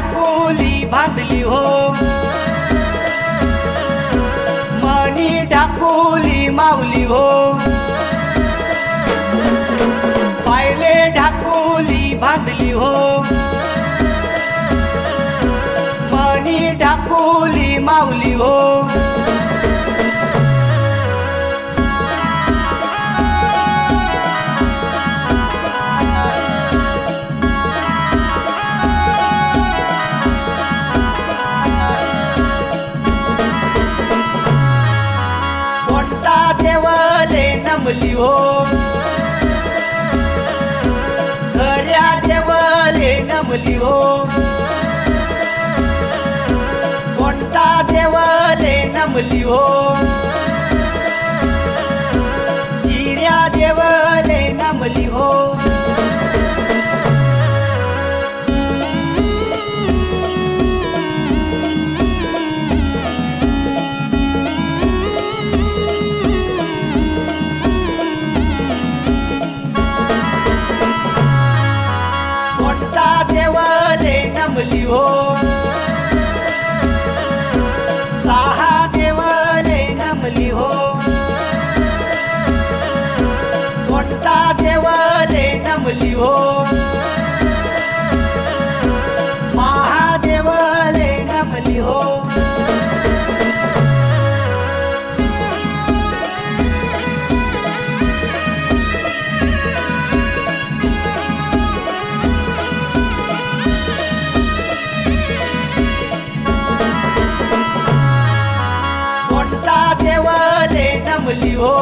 ढाकोली बांधली हो, मनी ढाकोली माऊली हो, पायले ढाकोली बांधली हो, मनी ढाकोली माऊली हो। देवले नमली हो, खऱ्या देवले नमली हो, कोणता देवले नमली हो, चिऱ्या देवले नमली हो। देवले नमली हो, सहा देवले नमली हो, कोणता देवले नमली हो, महादेवले नमली हो। देवले नमली हो,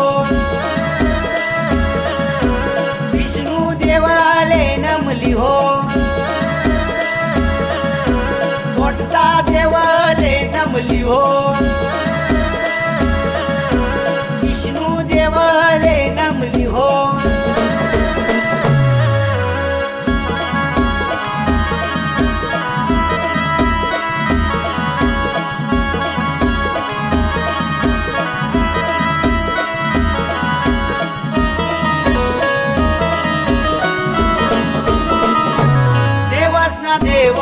विष्णु देवले नमली हो, कोणता देवले नमली हो, विष्णु देवले नमली हो। देव